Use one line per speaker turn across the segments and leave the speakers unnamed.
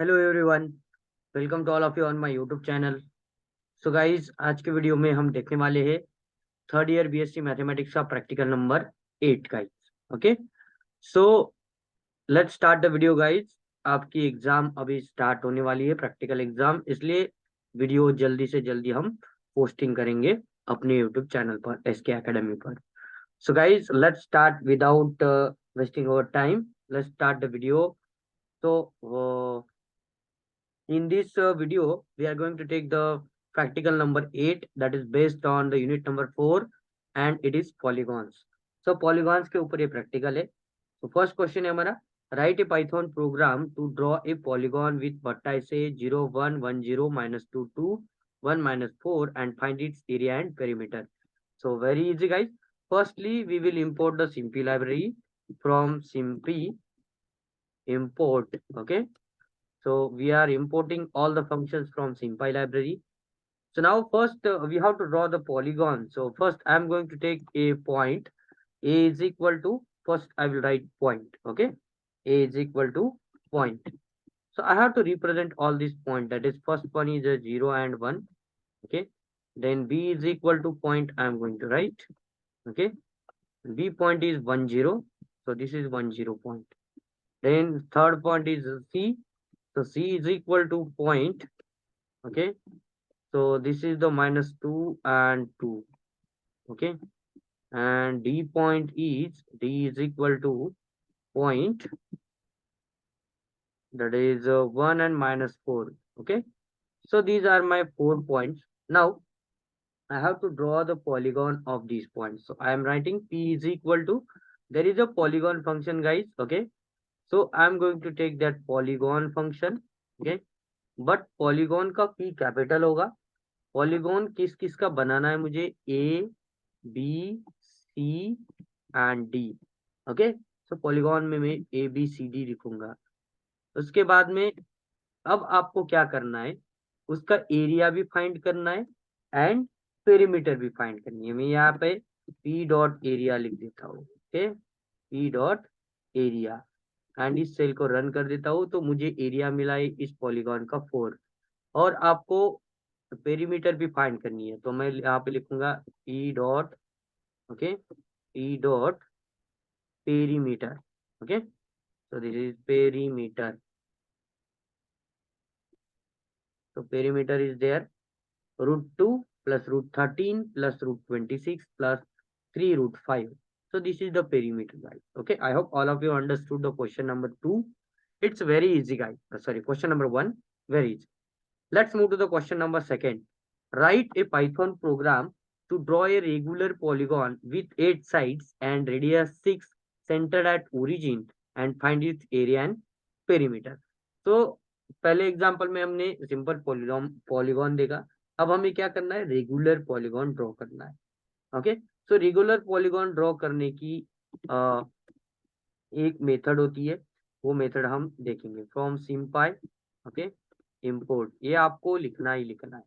Hello everyone, welcome to all of you on my YouTube channel. So guys, आज के video में हम देखने वाले हैं थर्ड ईयर बीएससी मैथमेटिक्स का practical number 8 guys. Okay, so let's start the video guys. आपकी exam अभी स्टार्ट होने वाली है, प्रैक्टिकल एग्जाम, इसलिए वीडियो जल्दी से जल्दी हम पोस्टिंग करेंगे अपने यूट्यूब चैनल पर, एसके एकेडमी पर। So guys, let's start without wasting our time. Let's start the video. तो in this video, we are going to take the practical number 8, that is based on the unit number 4, and it is polygons. So polygons के ऊपर ये practical है. So first question है हमारा, write a Python program to draw a polygon with vertices 0, 1, 1, 0, -2, 2, 1, -4 and find its area and perimeter. So very easy guys. Firstly, we will import the SIMPy library from SIMPy import. Okay. So we are importing all the functions from SIMPy library. So now first we have to draw the polygon. So first I'm going to take a point. A is equal to, first I will write point. Okay. A is equal to point. So I have to represent all these points. That is, first one is a 0 and 1. Okay. Then B is equal to point I'm going to write. Okay. B point is 1, 0. So this is 1, 0 point. Then third point is C. So C is equal to point. Okay. So this is the -2 and 2. Okay. And D is equal to point, that is 1 and -4. Okay. So these are my 4 points. Now I have to draw the polygon of these points. So I am writing P is equal to, there is a polygon function guys. Okay. So I am going to take that polygon function. Okay. But polygon का P capital होगा. Polygon किस किस का बनाना है मुझे, A B C and D. Okay. So polygon में मैं ए बी सी डी लिखूंगा. उसके बाद में अब आपको क्या करना है, उसका एरिया भी फाइंड करना है एंड पेरीमीटर भी फाइंड करनी है. मैं यहाँ पे पी डॉट एरिया लिख देता हूँ. Okay, P dot area and इस सेल को रन कर देता हूँ. तो मुझे एरिया मिला है इस पॉलीगॉन का 4. और आपको पेरीमीटर भी फाइंड करनी है, तो मैं यहाँ पे लिखूंगा E dot. Okay, E dot perimeter. Okay, so this is perimeter. So perimeter is there, √2 plus √13 plus √26 plus 3 √5. So this is the perimeter guys. Okay, I hope all of you understood the question number 2. It's very easy guys. Sorry, question number 1 very easy. Let's move to the question number 2. Write a Python program to draw a regular polygon with 8 sides and radius 6, centered at origin, and find its area and perimeter. तो पहले example में हमने simple polygon देखा. अब हमें क्या करना है, रेगुलर पॉलीगॉन ड्रॉ करना है. Okay. So regular polygon draw करने की एक मेथड होती है, वो मेथड हम देखेंगे फ्रॉम सिम्पाई. Okay, import. ये आपको लिखना ही लिखना है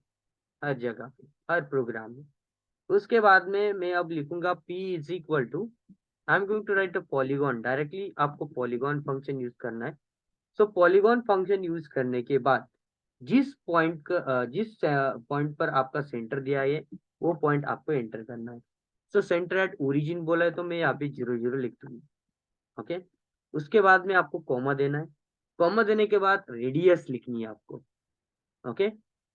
हर जगह पे, हर प्रोग्राम में. उसके बाद में मैं अब लिखूंगा P is equal to, I am going to write a polygon. Directly आपको पॉलीगॉन फंक्शन यूज करना है. सो पॉलीगॉन फंक्शन यूज करने के बाद जिस पॉइंट पर आपका सेंटर दिया है, वो पॉइंट आपको एंटर करना है. सो सेंटर एट ओरिजिन बोला है, तो मैं यहाँ पे 0, 0 लिख दूंगा. ओके. उसके बाद में आपको कॉमा देना है. कॉमा देने के बाद रेडियस लिखनी है आपको. ओके.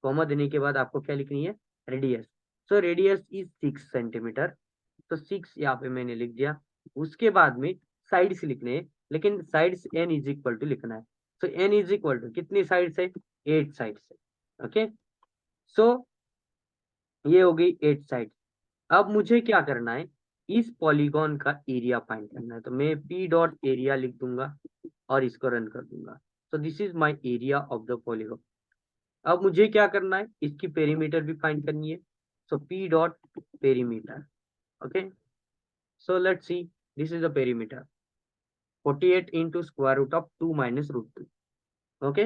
कॉमा देने के बाद आपको क्या लिखनी है, radius. So radius is 6 centimetre. तो 6 यहाँ पे मैंने लिख दिया. उसके बाद में साइड्स लिखने हैं, लेकिन sides n is equal to लिखना है. So n is equal to कितनी साइड से, 8 साइड से. ओके. सो ये हो गई 8 साइड. अब मुझे क्या करना है, इस पॉलीगॉन का एरिया फाइंड करना है. तो मैं p डॉट एरिया लिख दूंगा और इसको रन कर दूंगा. तो this is my area of the polygon. अब मुझे क्या करना है, इसकी पेरीमीटर भी फाइंड करनी है. सो p dot perimeter. Okay. So let's see, this is the perimeter, 48 into square root of 2 minus √2. Okay,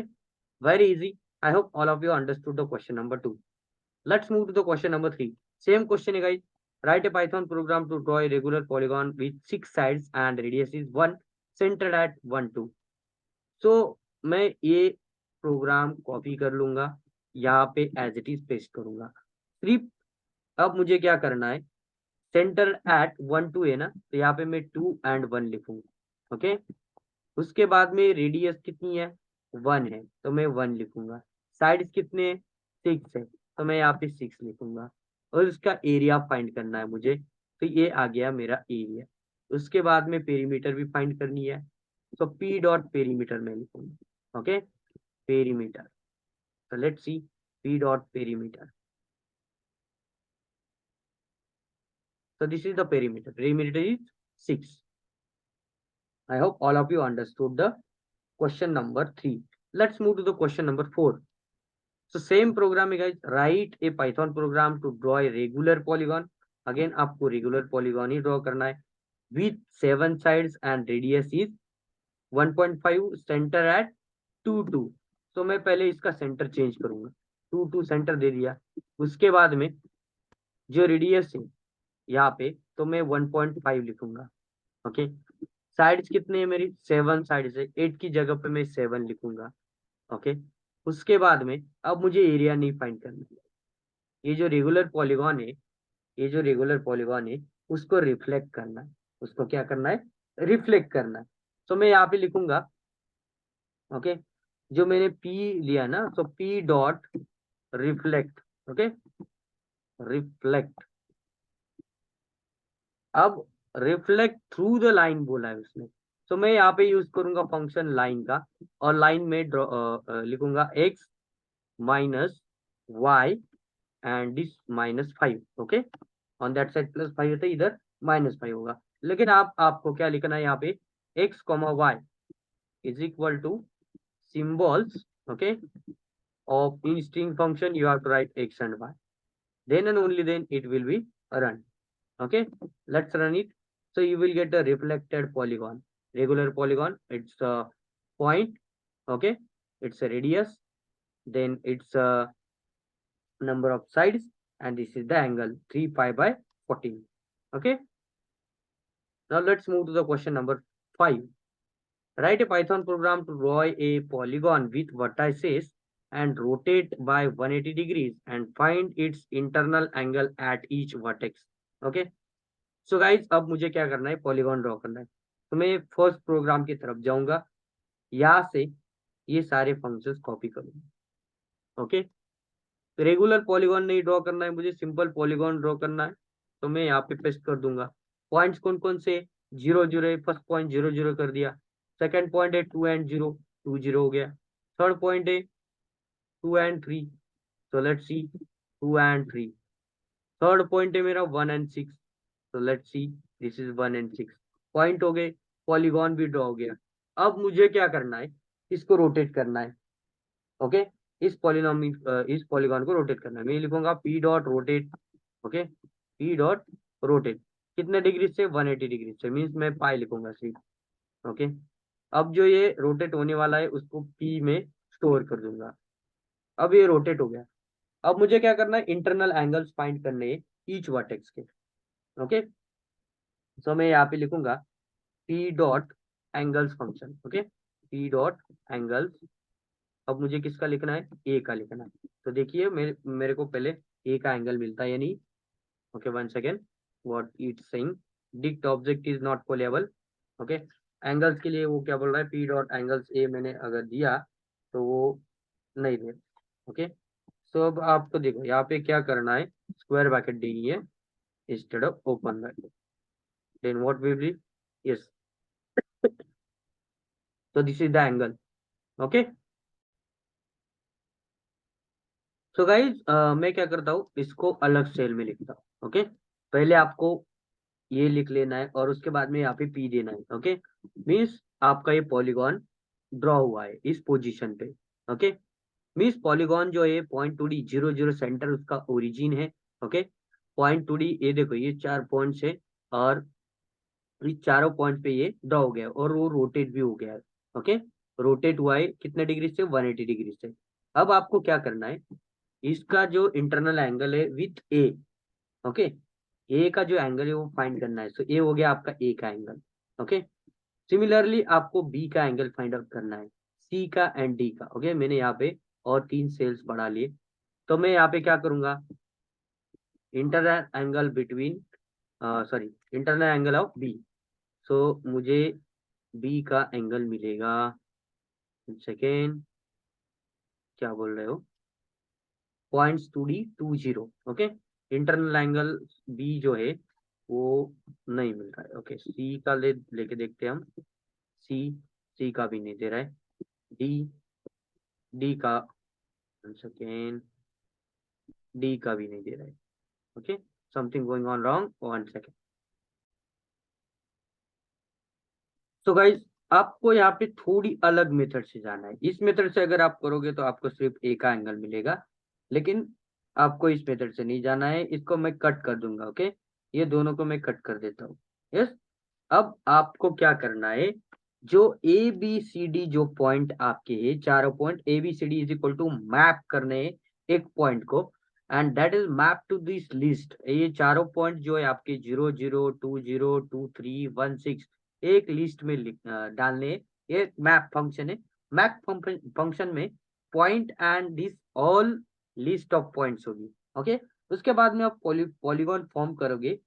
very easy. I hope all of you understood the question number 2. Let's move to the question number 3. Same question guys. Write a Python program to draw a regular polygon with 6 sides and radius is 1, centered at 1, 2. So मैं ये program copy कर लूंगा, यहाँ पे as it is paste करूंगा सिर्फ। अब मुझे क्या करना है, सेंटर एट 1 2 है ना, तो यहाँ पे मैं 2 and 1 लिखूंगा। ओके, उसके बाद में रेडियस कितनी है, 1 है, तो मैं 1 लिखूंगा। साइड्स कितने हैं, 6 है, तो मैं यहाँ पे 6 लिखूंगा। और उसका एरिया फाइंड करना है मुझे, तो ये आ गया मेरा एरिया। उसके बाद में पेरीमीटर भी फाइंड करनी है, तो पी डॉट पेरीमीटर में लिखूंगा। ओके, पेरीमीटर, तो let's see P dot perimeter. So this is the perimeter. Perimeter is 6. I hope all of you understood the question number 3. Let's move to the question number 4. So same program में guys, write a Python program to draw a regular polygon. Again आपको regular polygon ही draw करना है with 7 sides and radius is 1.5, center at 2 2. So मैं पहले इसका center change करूंगा, 2 2 center दे दिया। उसके बाद में जो radius है यहाँ पे, तो मैं 1.5 लिखूंगा। ओके, साइड्स कितने हैं मेरी, 7 साइड्स है, 8 की जगह पे मैं 7 लिखूंगा। ओके, उसके बाद में अब मुझे एरिया नहीं फाइंड करना है। ये जो रेगुलर पॉलीगॉन है, ये जो रेगुलर पॉलीगॉन है, उसको रिफ्लेक्ट करना है। उसको क्या करना है, रिफ्लेक्ट करना है। तो मैं यहाँ पे लिखूंगा, ओके, जो मैंने पी लिया ना, तो P dot reflect. Okay, reflect. अब रिफ्लेक्ट थ्रू द लाइन बोला है उसने, तो मैं यहाँ पे यूज करूंगा फंक्शन लाइन का, और लाइन में लिखूंगा x minus y and this -5। Okay, on that side +5 होता है, इधर -5 होगा। लेकिन आपको क्या लिखना है यहाँ पे, x, y is equal to symbols, okay, of in string function you have to write x and y, then and only then it will be run. Okay, let's run it. So you will get a reflected polygon, regular polygon. It's a point. Okay, it's a radius, then it's a number of sides, and this is the angle 3 pi by 14. Okay, now let's move to the question number 5. Write a Python program to draw a polygon with vertices and rotate by 180 degrees and find its internal angle at each vertex. Okay, so guys अब मुझे क्या करना है, polygon draw करना है। तो मैं first programme की तरफ जाऊंगा, यहाँ से ये सारे फंक्शंस कॉपी करूंगा। ओके, रेगुलर पॉलीगॉन नहीं ड्रॉ करना है मुझे, सिंपल पॉलीगॉन ड्रॉ करना है। तो मैं यहाँ पे पेस्ट कर दूंगा। पॉइंट्स कौन कौन से, 0 0 है, फर्स्ट पॉइंट 0 0 कर दिया। सेकंड पॉइंट है 2 and 0, 2 0 हो गया। थर्ड पॉइंट है 2 and 3, so let's see 2 and 3। Third point है मेरा 1 and 6, so let's see this is 1 and 6। Point हो गए, पॉलीगॉन भी ड्रॉ हो गया। अब मुझे क्या करना है, इसको रोटेट करना है। ओके, इस पॉलीगॉन को रोटेट करना है। मैं लिखूंगा P dot rotate. Okay, P dot rotate कितने डिग्री से, 180 डिग्री से, मीन्स मैं पाई लिखूंगा सिर्फ। ओके, अब जो ये रोटेट होने वाला है उसको पी में स्टोर कर दूंगा। अब ये रोटेट हो गया। अब मुझे क्या करना है, इंटरनल एंगल्स फाइंड करने हैं ईच वर्टेक्स के। ओके, सो मैं यहाँ पे लिखूंगा P dot angles function. Okay, P dot angles. अब मुझे किसका लिखना है, ए का लिखना है। तो देखिए मेरे को पहले ए का एंगल मिलता है या नहीं। Okay, one second, what it's saying, dict object is not callable. Okay, angles के लिए वो क्या बोल रहा है, पी डॉट एंगल्स ए मैंने अगर दिया तो वो नहीं दे। ओके, सो अब आपको देखो यहाँ पे क्या करना है, स्क्वायर ब्रैकेट देनी है instead of open bracket, then what will be, yes, so this is the angle। okay, so guys मैं क्या करता हूँ, इसको अलग सेल में लिखता हूँ। ओके, पहले आपको ये लिख लेना है और उसके बाद में यहाँ पे पी देना है। ओके, मीन्स आपका ये पॉलीगॉन ड्रॉ हुआ है इस पोजीशन पे। ओके, मीन्स पॉलीगॉन जो है पॉइंट 2D 0 0 सेंटर उसका ओरिजिन है। ओके, पॉइंट 2D, ये देखो ये 4 पॉइंट्स है, और इस चारों पॉइंट पे ये ड्रॉ हो गया और वो रोटेट भी हो गया है। ओके, रोटेट हुआ है कितने डिग्री से, 180 डिग्री से। अब आपको क्या करना है, इसका जो इंटरनल एंगल है विथ ए। ओके, ए का जो एंगल है वो फाइंड करना है। सो ए हो गया आपका ए का एंगल। ओके, सिमिलरली आपको बी का एंगल फाइंड आउट करना है। सी का एंड डी का। ओके, मैंने यहाँ पे और 3 सेल्स बढ़ा लिए। तो मैं यहाँ पे क्या करूंगा, internal angle between sorry internal angle of B. So मुझे बी का एंगल मिलेगा, सेकेंड क्या बोल रहे हो, 0.2D20। Okay, internal angle B जो है वो नहीं मिल रहा है। ओके, सी का लेके देखते हैं हम। सी सी का भी नहीं दे रहा है। डी डी का, सेकेंड डी का भी नहीं दे रहा है। Okay, something going on wrong, 1 second. तो गाइज आपको यहाँ पे थोड़ी अलग मेथड से जाना है। इस मेथड से अगर आप करोगे तो आपको सिर्फ ए का एंगल मिलेगा, लेकिन आपको इस मेथड से नहीं जाना है। इसको मैं कट कर दूंगा। ओके, ये दोनों को मैं कट कर देता हूँ। यस, अब आपको क्या करना है, जो ए बी सी डी जो पॉइंट आपके है, चारों point A B C D is equal to map करने हैं एक पॉइंट को, and that is map to this list. ये चारों पॉइंट जो है आपके 0, 0, 2, 0, 2, 3, 1, 6 एक लिस्ट में डालने हैं। ये मैप फंक्शन है। मैप फंक्शन में point and this all list of points होगी। ओके, उसके बाद में आप पॉलीगॉन फॉर्म करोगे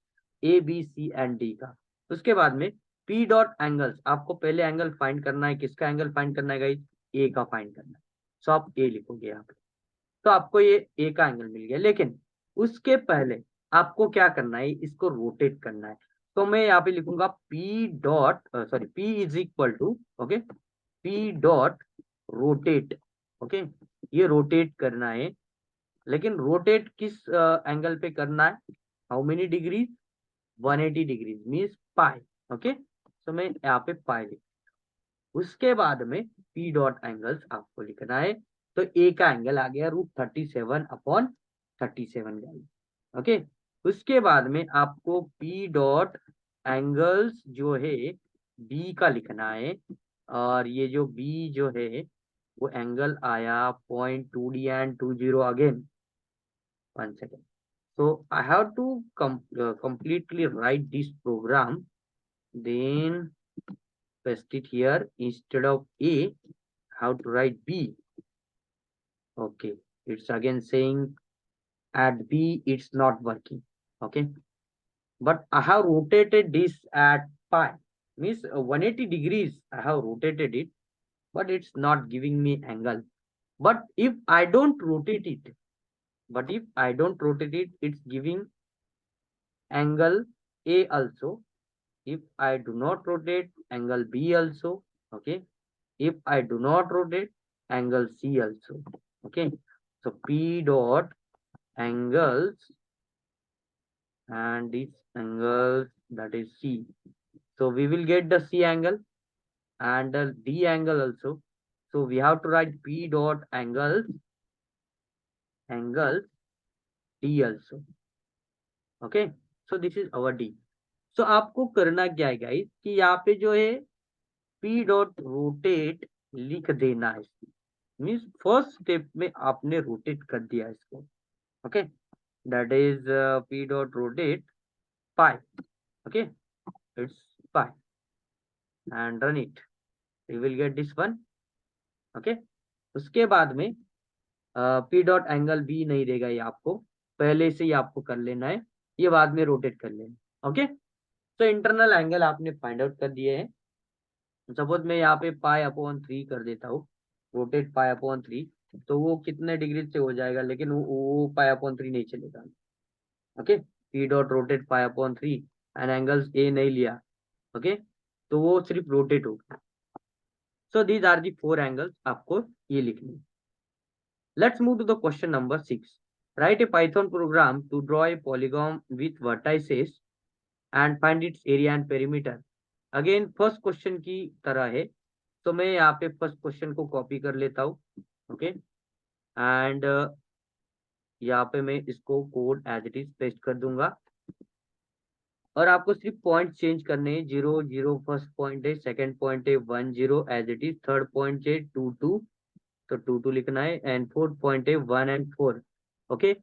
A B C and D का। उसके बाद में पी डॉट एंगल्स, आपको पहले एंगल फाइंड करना है। किसका एंगल फाइंड करना है गाइस, ए का फाइंड करना है। सो आप ए लिखोगे यहाँ पे, तो आपको ये ए का एंगल मिल गया। लेकिन उसके पहले आपको क्या करना है, इसको रोटेट करना है। तो मैं यहाँ पे लिखूंगा P dot sorry P is equal to, okay, P dot rotate. Okay, ये रोटेट करना है, लेकिन रोटेट किस एंगल पे करना है, how many degrees, 180 degrees means pi. Okay, तो मैं यहाँ पे पाई लिख, उसके बाद में पी डॉट एंगल्स आपको लिखना है। तो ए का एंगल आ गया √37/37 गाइस। ओके, उसके बाद में आपको पी डॉट एंगल्स जो है बी का लिखना है। और ये जो बी जो है वो एंगल आया 0.2D and 20 again. 1 second. So I have to completely write this program, then paste it here. Instead of A, how to write B. Okay, it's again saying at B, it's not working. Okay, but I have rotated this at pi, means 180 degrees. I have rotated it, but it's not giving me angle. But if I don't rotate it, it's giving angle A also. If I do not rotate, angle B also. Okay, if I do not rotate, angle C also. Okay, so P dot angles and this angle, that is C. So we will get the C angle and the D angle also. So we have to write P dot angles D also. Okay, so this is our D. So आपको करना क्या है guys, कि यहाँ पे जो है P dot rotate लिख देना है। मीन्स फर्स्ट स्टेप में आपने रोटेट कर दिया इसको। Okay, that is P dot rotate pi. Okay, it's pi and run it, you will get this one. Okay, उसके बाद में P डॉट एंगल बी नहीं देगा, ये आपको पहले से ही आपको कर लेना है, ये बाद में रोटेट कर लेना। ओके, तो इंटरनल एंगल आपने फाइंड आउट कर दिए हैं। सपोज मैं यहाँ पे π/3 कर देता हूँ, रोटेट π/3, तो वो कितने डिग्री से हो जाएगा, लेकिन वो π/3 नहीं चलेगा। Okay, P dot rotate π/3 and angles A नहीं लिया। ओके, तो वो सिर्फ रोटेट होगा। So these are the 4 angles, आपको ये लिखने। Let's move to the question number 6। Write a Python program to draw a polygon with vertices and find its area and perimeter. Again first question की तरह है, तो मैं यहाँ पे फर्स्ट क्वेश्चन को कॉपी कर लेता हूँ। ओके, एंड यहाँ पे मैं इसको code as it is paste कर दूंगा। और आपको सिर्फ पॉइंट चेंज करने हैं। 0, 0 फर्स्ट पॉइंट है, सेकंड पॉइंट है 1, 0 as it is, third point है 2, 2, तो 2, 2 लिखना है, एंड फोर्थ पॉइंट है 1 एंड 4। ओके,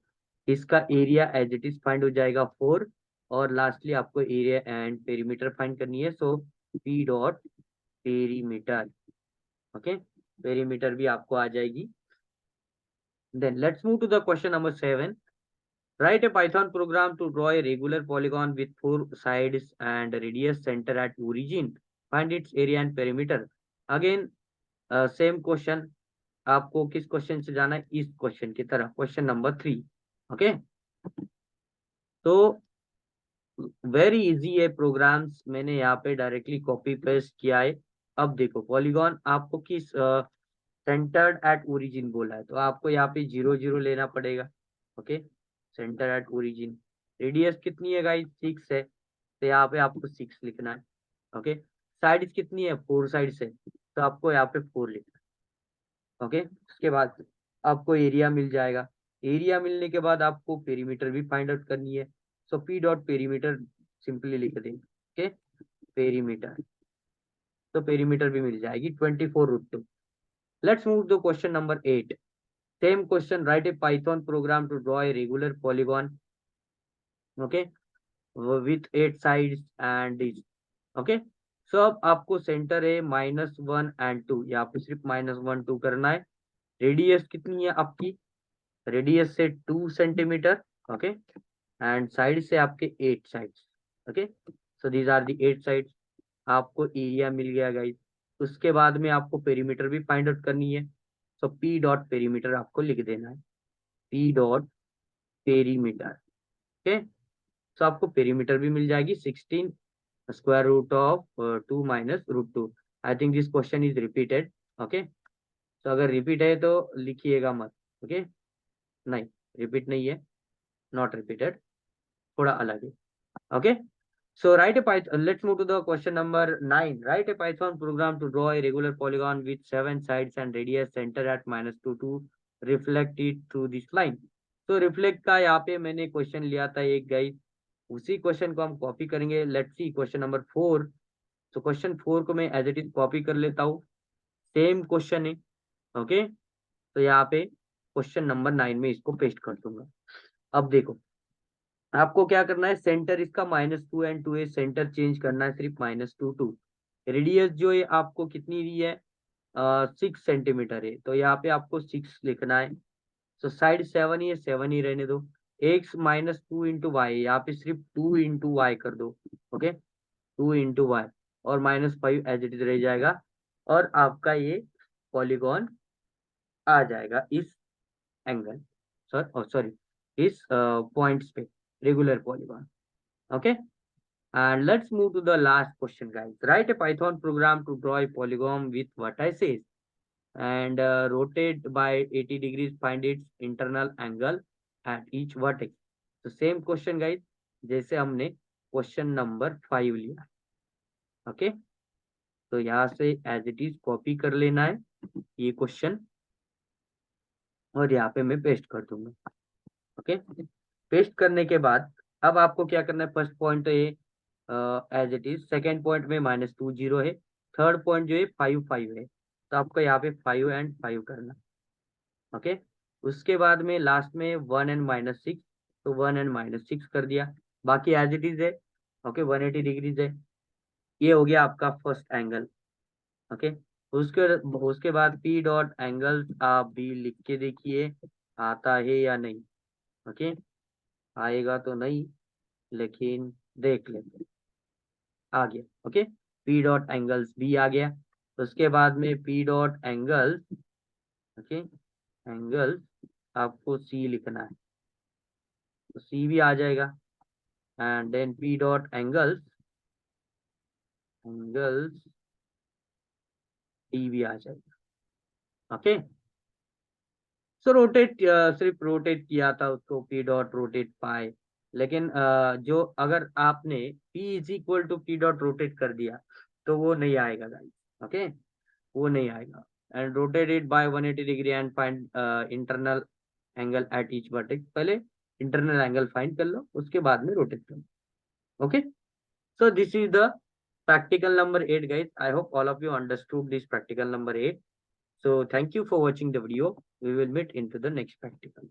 इसका area as it is find हो जाएगा 4, और लास्टली आपको एरिया एंड पेरीमीटर फाइंड करनी है। So P dot perimeter. Okay, perimeter भी आपको आ जाएगी। Then let's move to the question number 7. Write a Python program to draw a regular polygon with 4 sides and radius center at origin. Find its area and perimeter. Again, same question. आपको किस question से जाना है? इस question की तरह, question number 3. Okay, तो very easy है प्रोग्राम्स, मैंने यहाँ पे डायरेक्टली कॉपी पेस्ट किया है. अब देखो, पॉलीगॉन आपको किस सेंटर्ड एट ओरिजिन बोला है, तो आपको यहाँ पे 0 0 लेना पड़ेगा. Okay, centre at origin. Radius कितनी है गाइस? 6 है, तो यहाँ पे आपको 6 लिखना है. ओके, साइड्स कितनी है? 4 साइड्स है, तो आपको यहाँ पे 4 लिखना है. ओके, उसके बाद आपको एरिया मिल जाएगा. एरिया मिलने के बाद आपको पेरीमीटर भी फाइंड आउट करनी है. So P dot perimeter simply लिख देंगे. ओके, पेरीमीटर, तो पेरीमीटर भी मिल जाएगी 24√2. Let's move to question number 8. Same question, write a Python program to draw a regular polygon, okay, with 8 sides and this. Okay, so अब आपको centre है -1 and 2, यहाँ पे सिर्फ -1 2 करना है. रेडियस कितनी है आपकी? रेडियस से 2 सेंटीमीटर. ओके, एंड साइड से आपके 8 sides. Okay, so these are the 8 sides. आपको एरिया मिल गया गाइस. उसके बाद में आपको पेरीमीटर भी फाइंड आउट करनी है. सो पी डॉट पेरीमीटर आपको लिख देना है, पी डॉट पेरीमीटर. ओके, तो आपको पेरीमीटर भी मिल जाएगी 16 square root of 2 minus √2. I think this question is repeated. Okay, तो अगर रिपीट है तो लिखिएगा मत. ओके, नहीं, रिपीट नहीं है, नॉट रिपीटेड, थोड़ा अलग है. Okay, so write a Python. Let's move to the question number 9. Write a Python program to draw a regular polygon with 7 sides and radius center at -2 to reflect it through this line. तो reflect का यहाँ पे मैंने question लिया था एक guys, उसी question को हम कॉपी करेंगे. Let's see question number 4. तो क्वेश्चन 4 को मैं एज इट इज कॉपी कर लेता हूँ. सेम क्वेश्चन है. ओके, तो यहाँ पे क्वेश्चन नंबर 9 में इसको पेस्ट कर दूंगा. अब देखो, आपको क्या करना है, सेंटर इसका -2 and 2 है, सेंटर चेंज करना है सिर्फ -2 2. रेडियस जो है आपको कितनी दी है? 6 सेंटीमीटर है, तो यहाँ पे आपको 6 लिखना है. तो साइड 7 ही है, 7 ही रहने दो. x -2 × y, यहाँ पे सिर्फ 2 × y कर दो. ओके, 2 × y और -5 एज इट इज रह जाएगा, और आपका ये पॉलीगॉन आ जाएगा इस एंगल, सॉरी इस पॉइंट्स पे, regular polygon. Okay, and let's move to the last question guys. Write a Python program to draw a polygon with vertices and rotate by 80 degrees, find its internal angle at each vertex. तो same question guys जैसे हमने question number 5 लिया. Okay, तो यहाँ से as it is copy कर लेना है ये क्वेश्चन, और यहाँ पे मैं पेस्ट कर दूंगा. ओके, पेस्ट करने के बाद अब आपको क्या करना है, फर्स्ट पॉइंट तो ये as it is, second point में -2 0 है, थर्ड पॉइंट जो है 5 5 है, तो आपको यहाँ पे 5 and 5 करना. ओके, उसके बाद में लास्ट में 1 and -6, तो 1 and -6 कर दिया, बाकी एज इट इज है. ओके, 180 डिग्रीज है. ये हो गया आपका फर्स्ट एंगल. ओके, उसके बाद पी डॉट एंगल आप भी लिख के देखिए आता है या नहीं. ओके, आएगा तो नहीं, लेकिन देख लेते. आ गया. ओके, पी डॉट एंगल्स भी आ गया. उसके बाद में P dot angles, okay, angles आपको सी लिखना है, तो सी भी आ जाएगा. And then P dot angles, angles D भी आ जाएगा. ओके, सो रोटेट, सिर्फ रोटेट किया था उसको, पी डॉट रोटेट पाए, लेकिन जो अगर आपने P = P डॉट रोटेट कर दिया तो वो नहीं आएगा गाइस. ओके, वो नहीं आएगा. And rotate it by 180 degree and find internal angle at each vertex. पहले इंटरनल एंगल फाइंड कर लो, उसके बाद में रोटेट कर लो. Okay, so this is the practical number 8 guys. I hope all of you understood this practical number 8. So thank you for watching the video. We will meet into the next practical.